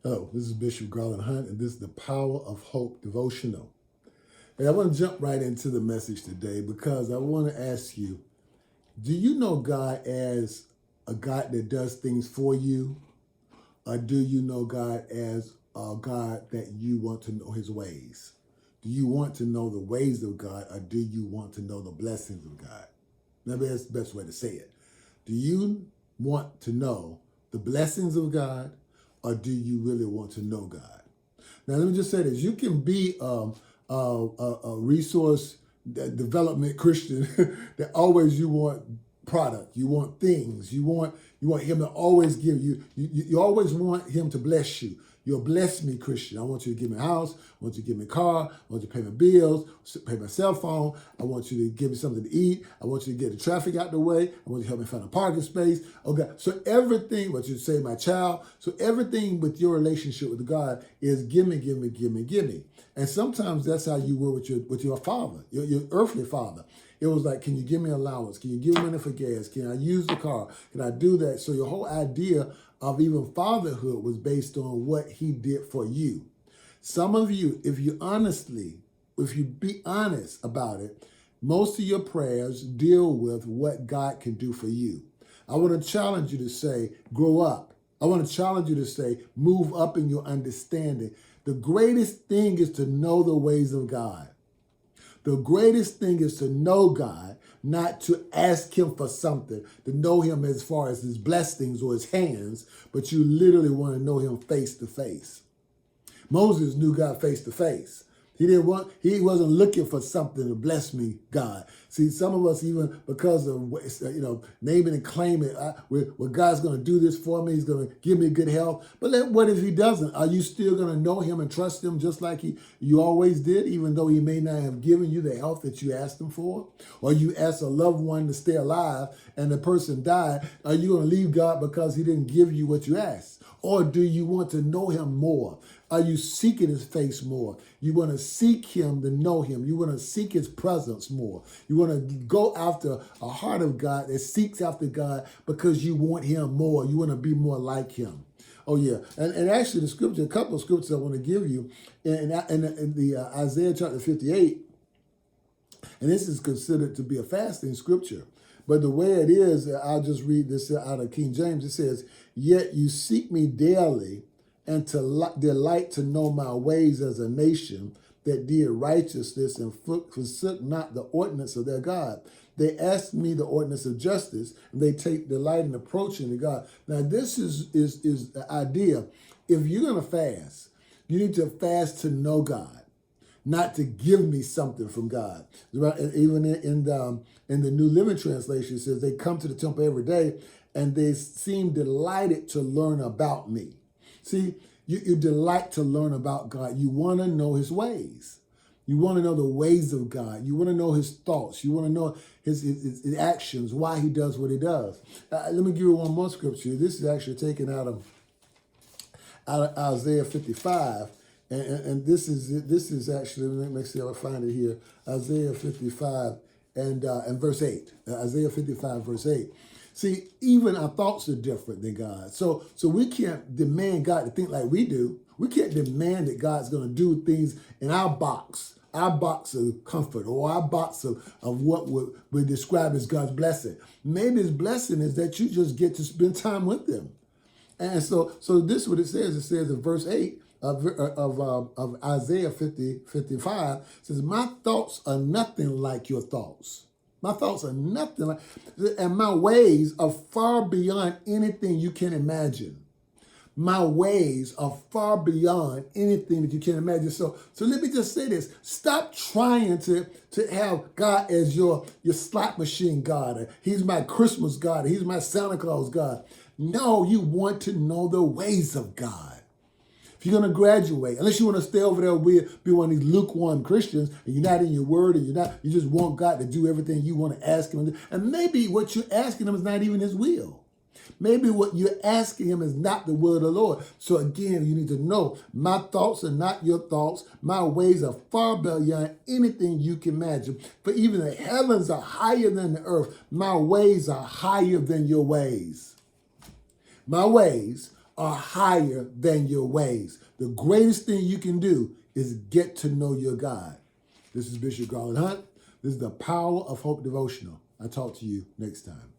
Hello, this is Bishop Garland Hunt, and this is the Power of Hope devotional. And I want to jump right into the message today because I want to ask you, do you know God as a God that does things for you? Or do you know God as a God that you want to know his ways? Do you want to know the ways of God, or do you want to know the blessings of God? Maybe that's the best way to say it. Do you want to know the blessings of God, or do you really want to know God? Now, let me just say this. You can be a resource development Christian that always you want product, you want things, you want him to always give you, you always want him to bless you. You'll bless me, Christian. I want you to give me a house. I want you to give me a car. I want you to pay my bills, pay my cell phone. I want you to give me something to eat. I want you to get the traffic out the way. I want you to help me find a parking space. Okay, so everything, what you say, my child, so everything with your relationship with God is give me, give me, give me, give me. And sometimes that's how you were with your father, your earthly father. It was like, can you give me allowance? Can you give me money for gas? Can I use the car? Can I do that? So your whole idea of even fatherhood was based on what he did for you. Some of you, if you be honest about it, most of your prayers deal with what God can do for you. I want to challenge you to say, grow up. I want to challenge you to say, move up in your understanding. The greatest thing is to know the ways of God. The greatest thing is to know God, not to ask him for something, to know him as far as his blessings or his hands, but you literally want to know him face to face. Moses knew God face to face. He wasn't looking for something to bless me, God. See, some of us, even because of, naming and claiming, well, God's going to do this for me. He's going to give me good health. But what if he doesn't? Are you still going to know him and trust him just like you always did, even though he may not have given you the health that you asked him for? Or you asked a loved one to stay alive and the person died. Are you going to leave God because he didn't give you what you asked? Or do you want to know him more? Are you seeking his face more? You want to seek him to know him. You want to seek his presence more. You want to go after a heart of God that seeks after God because you want him more. You want to be more like him. Oh, yeah. And actually, the scripture, a couple of scriptures I want to give you in the Isaiah chapter 58, and this is considered to be a fasting scripture. But the way it is, I'll just read this out of King James. It says, "Yet you seek me daily, and to delight to know my ways as a nation that did righteousness and forsook not the ordinance of their God. They ask me the ordinance of justice, and they take delight in approaching to God." Now, this is the idea. If you're going to fast, you need to fast to know God, not to give me something from God. Even in the New Living Translation, it says they come to the temple every day, and they seem delighted to learn about me. See, you delight to learn about God. You want to know his ways. You want to know the ways of God. You want to know his thoughts. You want to know his actions, why he does what he does. Let me give you one more scripture. This is actually taken out of Isaiah 55. And this is actually, let me see if I find it here. Isaiah 55 and verse 8. Isaiah 55, verse 8. See, even our thoughts are different than God. So we can't demand God to think like we do. We can't demand that God's going to do things in our box of comfort, or our box of what we describe as God's blessing. Maybe his blessing is that you just get to spend time with him. And so this is what it says. It says in verse 8 of Isaiah 55, says, "My thoughts are nothing like your thoughts." My thoughts are nothing like, and my ways are far beyond anything you can imagine. My ways are far beyond anything that you can imagine. So let me just say this. Stop trying to have God as your slot machine God. He's my Christmas God. He's my Santa Claus God. No, you want to know the ways of God. If you're going to graduate, unless you want to stay over there and be one of these lukewarm Christians, and you're not in your word, and you just want God to do everything you want to ask him to do. And maybe what you're asking him is not even his will. Maybe what you're asking him is not the will of the Lord. So again, you need to know, my thoughts are not your thoughts. My ways are far beyond anything you can imagine. For even the heavens are higher than the earth. My ways are higher than your ways. My ways are higher than your ways. The greatest thing you can do is get to know your God. This is Bishop Garland Hunt. This is the Power of Hope Devotional. I'll talk to you next time.